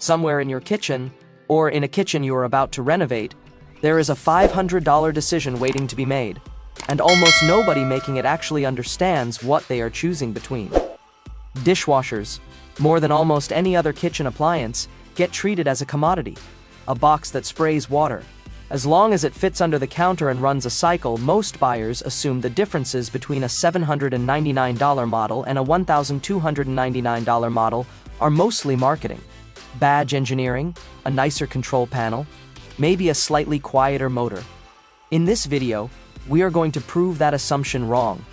Somewhere in your kitchen, or in a kitchen you are about to renovate, there is a $500 decision waiting to be made, and almost nobody making it actually understands what they are choosing between. Dishwashers, more than almost any other kitchen appliance, get treated as a commodity, a box that sprays water. As long as it fits under the counter and runs a cycle, most buyers assume the differences between a $799 model and a $1,299 model are mostly marketing. Badge engineering, a nicer control panel, maybe a slightly quieter motor. In this video, we are going to prove that assumption wrong.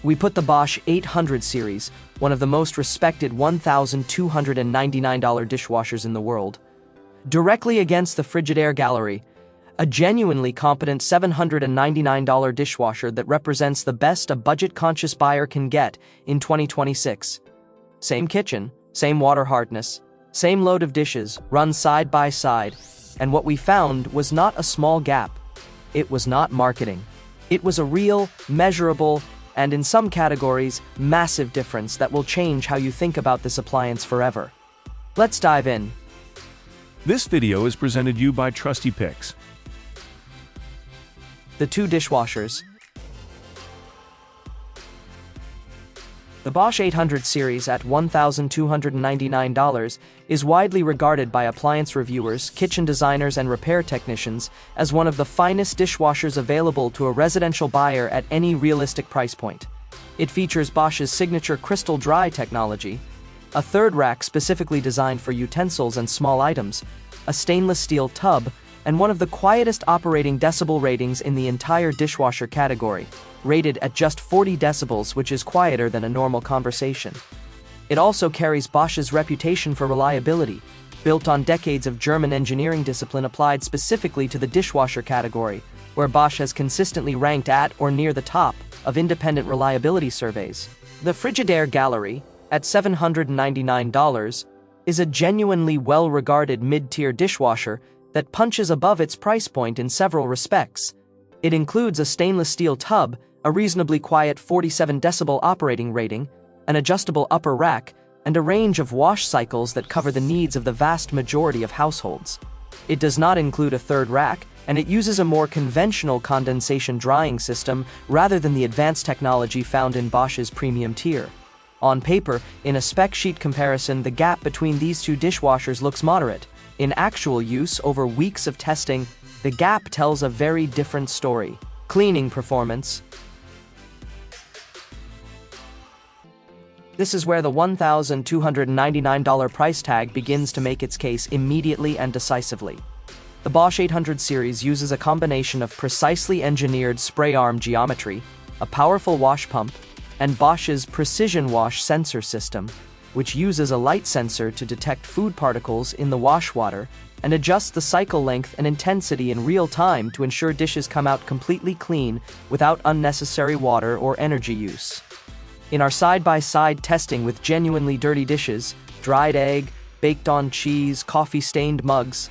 We put the Bosch 800 series, one of the most respected $1,299 dishwashers in the world, directly against the Frigidaire Gallery, a genuinely competent $799 dishwasher that represents the best a budget-conscious buyer can get in 2026. Same kitchen, same water hardness, same load of dishes, run side by side, and what we found was not a small gap. It was not marketing. It was a real, measurable, and in some categories, massive difference that will change how you think about this appliance forever. Let's dive in. This video is presented you by Trusty Picks. The two dishwashers. The Bosch 800 series at $1,299 is widely regarded by appliance reviewers, kitchen designers, and repair technicians as one of the finest dishwashers available to a residential buyer at any realistic price point. It features Bosch's signature crystal dry technology, a third rack specifically designed for utensils and small items, a stainless steel tub, and one of the quietest operating decibel ratings in the entire dishwasher category, rated at just 40 decibels, which is quieter than a normal conversation. It also carries Bosch's reputation for reliability, built on decades of German engineering discipline applied specifically to the dishwasher category, where Bosch has consistently ranked at or near the top of independent reliability surveys. The Frigidaire Gallery, at $799, is a genuinely well-regarded mid-tier dishwasher that punches above its price point in several respects. It includes a stainless steel tub, a reasonably quiet 47 decibel operating rating, an adjustable upper rack, and a range of wash cycles that cover the needs of the vast majority of households. It does not include a third rack, and it uses a more conventional condensation drying system rather than the advanced technology found in Bosch's premium tier. On paper, in a spec sheet comparison, the gap between these two dishwashers looks moderate. In actual use, over weeks of testing, the gap tells a very different story. Cleaning performance. This is where the $1,299 price tag begins to make its case immediately and decisively. The Bosch 800 series uses a combination of precisely engineered spray arm geometry, a powerful wash pump, and Bosch's precision wash sensor system, which uses a light sensor to detect food particles in the wash water and adjusts the cycle length and intensity in real time to ensure dishes come out completely clean without unnecessary water or energy use. In our side-by-side testing with genuinely dirty dishes, dried egg, baked-on cheese, coffee-stained mugs,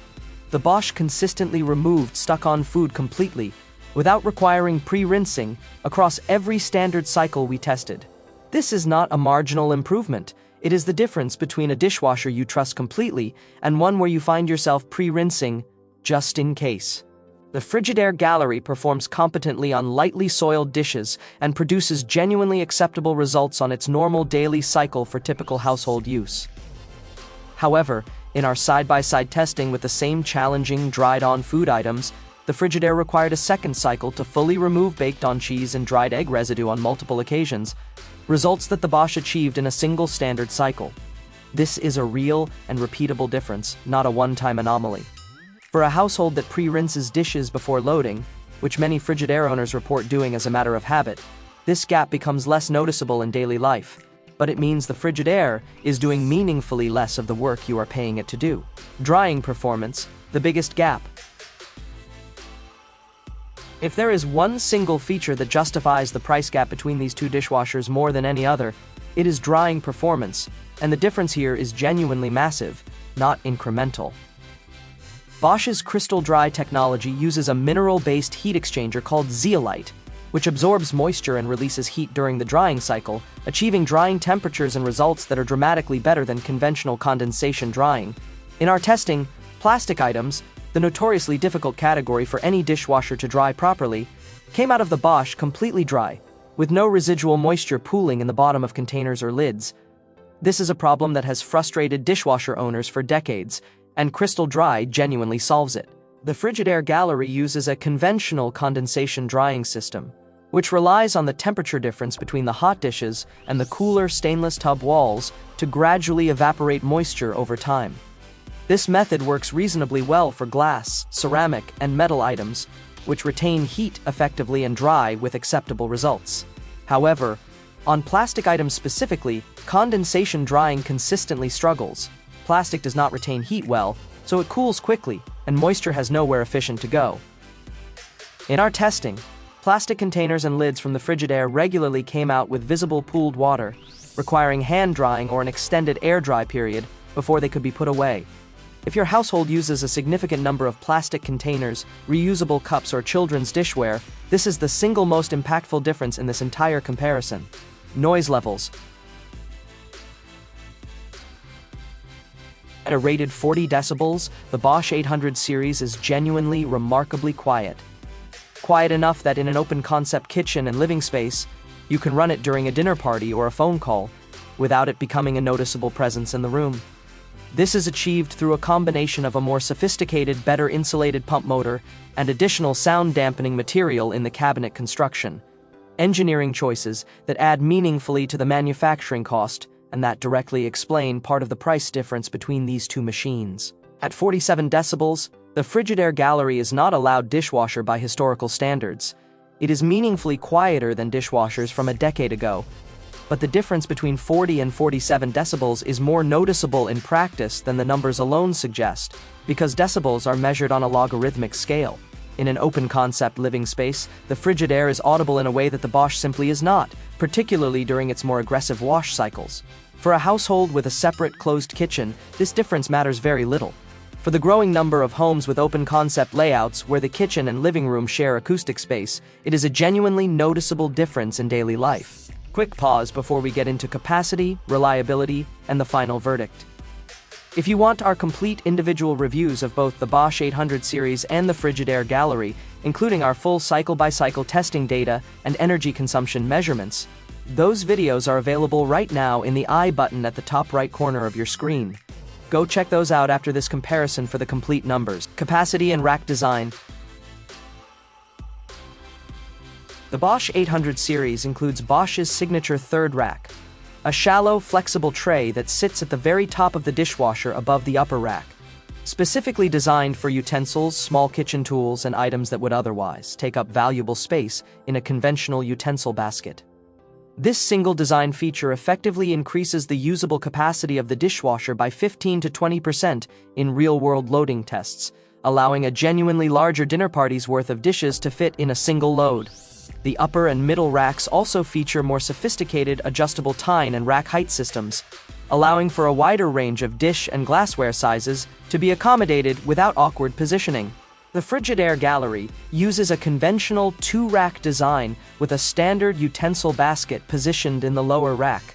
the Bosch consistently removed stuck-on food completely without requiring pre-rinsing across every standard cycle we tested. This is not a marginal improvement. It is the difference between a dishwasher you trust completely and one where you find yourself pre-rinsing just in case. The Frigidaire Gallery performs competently on lightly soiled dishes and produces genuinely acceptable results on its normal daily cycle for typical household use. However, in our side-by-side testing with the same challenging dried-on food items, the Frigidaire required a second cycle to fully remove baked-on cheese and dried egg residue on multiple occasions, results that the Bosch achieved in a single standard cycle. This is a real and repeatable difference, not a one-time anomaly. For a household that pre-rinses dishes before loading, which many Frigidaire owners report doing as a matter of habit, this gap becomes less noticeable in daily life, but it means the Frigidaire is doing meaningfully less of the work you are paying it to do. Drying performance, the biggest gap. If there is one single feature that justifies the price gap between these two dishwashers more than any other, it is drying performance, and the difference here is genuinely massive, not incremental. Bosch's crystal dry technology uses a mineral-based heat exchanger called zeolite, which absorbs moisture and releases heat during the drying cycle, achieving drying temperatures and results that are dramatically better than conventional condensation drying, In our testing, plastic items, the notoriously difficult category for any dishwasher to dry properly, came out of the Bosch completely dry, with no residual moisture pooling in the bottom of containers or lids. This is a problem that has frustrated dishwasher owners for decades, and Crystal Dry genuinely solves it. The Frigidaire Gallery uses a conventional condensation drying system, which relies on the temperature difference between the hot dishes and the cooler stainless tub walls to gradually evaporate moisture over time. This method works reasonably well for glass, ceramic, and metal items, which retain heat effectively and dry with acceptable results. However, on plastic items specifically, condensation drying consistently struggles. Plastic does not retain heat well, so it cools quickly, and moisture has nowhere efficient to go. In our testing, plastic containers and lids from the Frigidaire regularly came out with visible pooled water, requiring hand drying or an extended air dry period before they could be put away. If your household uses a significant number of plastic containers, reusable cups, or children's dishware, this is the single most impactful difference in this entire comparison. Noise levels. At a rated 40 decibels, the Bosch 800 series is genuinely remarkably quiet. Quiet enough that in an open-concept kitchen and living space, you can run it during a dinner party or a phone call, without it becoming a noticeable presence in the room. This is achieved through a combination of a more sophisticated, better insulated pump motor and additional sound dampening material in the cabinet construction. Engineering choices that add meaningfully to the manufacturing cost and that directly explain part of the price difference between these two machines. At 47 decibels, the Frigidaire Gallery is not a loud dishwasher by historical standards. It is meaningfully quieter than dishwashers from a decade ago, but the difference between 40 and 47 decibels is more noticeable in practice than the numbers alone suggest, because decibels are measured on a logarithmic scale. In an open-concept living space, the Frigidaire is audible in a way that the Bosch simply is not, particularly during its more aggressive wash cycles. For a household with a separate, closed kitchen, this difference matters very little. For the growing number of homes with open-concept layouts where the kitchen and living room share acoustic space, it is a genuinely noticeable difference in daily life. Quick pause before we get into capacity, reliability, and the final verdict. If you want our complete individual reviews of both the Bosch 800 series and the Frigidaire Gallery, including our full cycle-by-cycle testing data and energy consumption measurements, those videos are available right now in the I button at the top right corner of your screen. Go check those out after this comparison for the complete numbers. Capacity and rack design. The Bosch 800 series includes Bosch's signature third rack, a shallow, flexible tray that sits at the very top of the dishwasher above the upper rack, specifically designed for utensils, small kitchen tools, and items that would otherwise take up valuable space in a conventional utensil basket. This single design feature effectively increases the usable capacity of the dishwasher by 15 to 20% in real-world loading tests, allowing a genuinely larger dinner party's worth of dishes to fit in a single load. The upper and middle racks also feature more sophisticated adjustable tine and rack height systems, allowing for a wider range of dish and glassware sizes to be accommodated without awkward positioning. The Frigidaire Gallery uses a conventional two-rack design with a standard utensil basket positioned in the lower rack.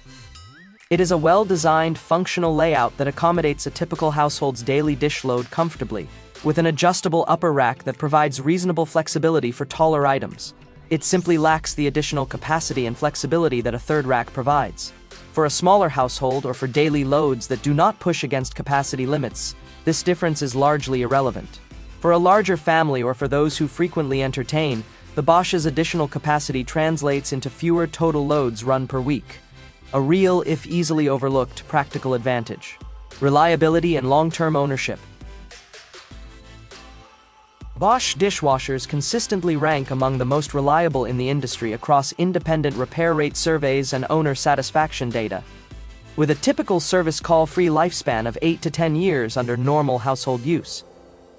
It is a well-designed, functional layout that accommodates a typical household's daily dish load comfortably, with an adjustable upper rack that provides reasonable flexibility for taller items. It simply lacks the additional capacity and flexibility that a third rack provides. For a smaller household or for daily loads that do not push against capacity limits, this difference is largely irrelevant. For a larger family or for those who frequently entertain, the Bosch's additional capacity translates into fewer total loads run per week. A real, if easily overlooked, practical advantage. Reliability and long-term ownership. Bosch dishwashers consistently rank among the most reliable in the industry across independent repair rate surveys and owner satisfaction data. With a typical service call-free lifespan of 8 to 10 years under normal household use,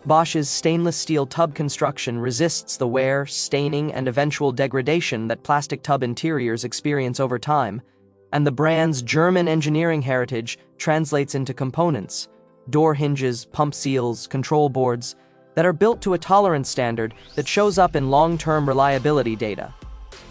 Bosch's stainless steel tub construction resists the wear, staining, and eventual degradation that plastic tub interiors experience over time, and the brand's German engineering heritage translates into components, door hinges, pump seals, control boards, that are built to a tolerance standard that shows up in long-term reliability data.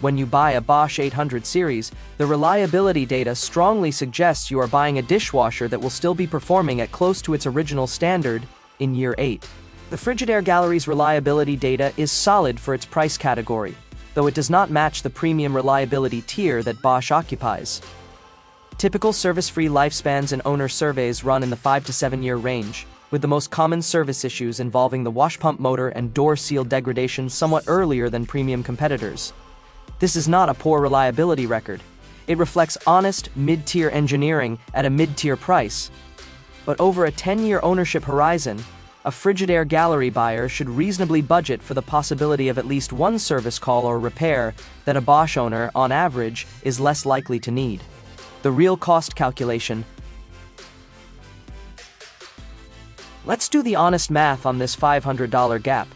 When you buy a Bosch 800 series, the reliability data strongly suggests you are buying a dishwasher that will still be performing at close to its original standard in year 8. The Frigidaire Gallery's reliability data is solid for its price category, though it does not match the premium reliability tier that Bosch occupies. Typical service-free lifespans in owner surveys run in the 5 to 7 year range, with the most common service issues involving the wash pump motor and door seal degradation somewhat earlier than premium competitors. This is not a poor reliability record. It reflects honest, mid-tier engineering at a mid-tier price. But over a 10-year ownership horizon, a Frigidaire Gallery buyer should reasonably budget for the possibility of at least one service call or repair that a Bosch owner, on average, is less likely to need. The real cost calculation. Let's do the honest math on this $500 gap.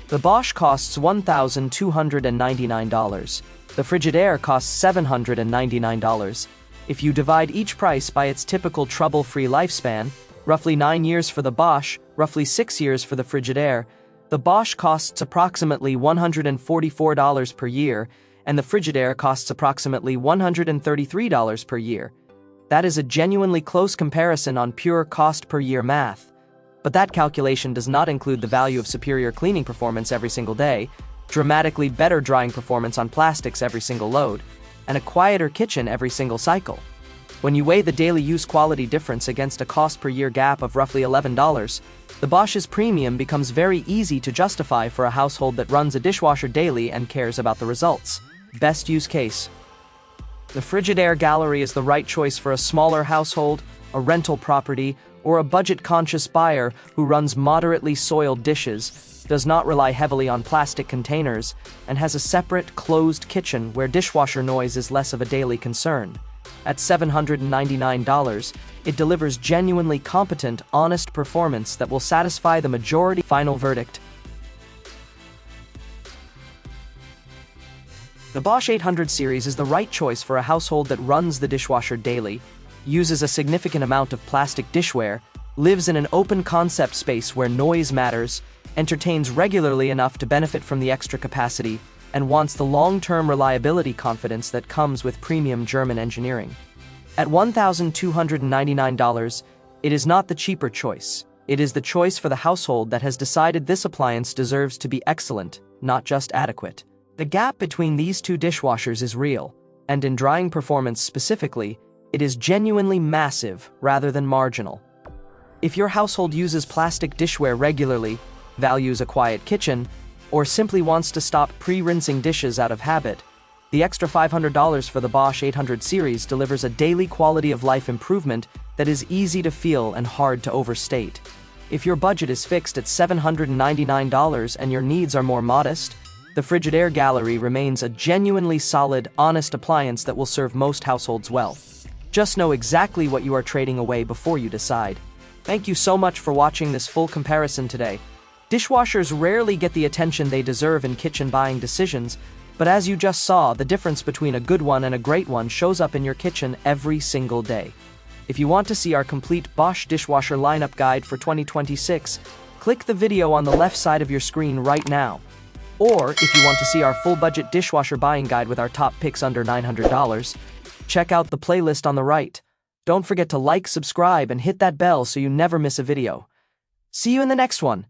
The Bosch costs $1,299. The Frigidaire costs $799. If you divide each price by its typical trouble-free lifespan, roughly 9 years for the Bosch, roughly 6 years for the Frigidaire, the Bosch costs approximately $144 per year, and the Frigidaire costs approximately $133 per year. That is a genuinely close comparison on pure cost per year math. But that calculation does not include the value of superior cleaning performance every single day, dramatically better drying performance on plastics every single load, and a quieter kitchen every single cycle. When you weigh the daily use quality difference against a cost per year gap of roughly $11, the Bosch's premium becomes very easy to justify for a household that runs a dishwasher daily and cares about the results. Best use case. The Frigidaire Gallery is the right choice for a smaller household, a rental property, or a budget-conscious buyer who runs moderately soiled dishes, does not rely heavily on plastic containers, and has a separate, closed kitchen where dishwasher noise is less of a daily concern. At $799, it delivers genuinely competent, honest performance that will satisfy the majority. Final verdict. The Bosch 800 series is the right choice for a household that runs the dishwasher daily, uses a significant amount of plastic dishware, lives in an open concept space where noise matters, entertains regularly enough to benefit from the extra capacity, and wants the long-term reliability confidence that comes with premium German engineering. At $1,299, it is not the cheaper choice. It is the choice for the household that has decided this appliance deserves to be excellent, not just adequate. The gap between these two dishwashers is real, and in drying performance specifically, it is genuinely massive rather than marginal. If your household uses plastic dishware regularly, values a quiet kitchen, or simply wants to stop pre-rinsing dishes out of habit, the extra $500 for the Bosch 800 series delivers a daily quality of life improvement that is easy to feel and hard to overstate. If your budget is fixed at $799 and your needs are more modest, the Frigidaire Gallery remains a genuinely solid, honest appliance that will serve most households well. Just know exactly what you are trading away before you decide. Thank you so much for watching this full comparison today. Dishwashers rarely get the attention they deserve in kitchen buying decisions, but as you just saw, the difference between a good one and a great one shows up in your kitchen every single day. If you want to see our complete Bosch dishwasher lineup guide for 2026, click the video on the left side of your screen right now. Or, if you want to see our full-budget dishwasher buying guide with our top picks under $900, check out the playlist on the right. Don't forget to like, subscribe, and hit that bell so you never miss a video. See you in the next one.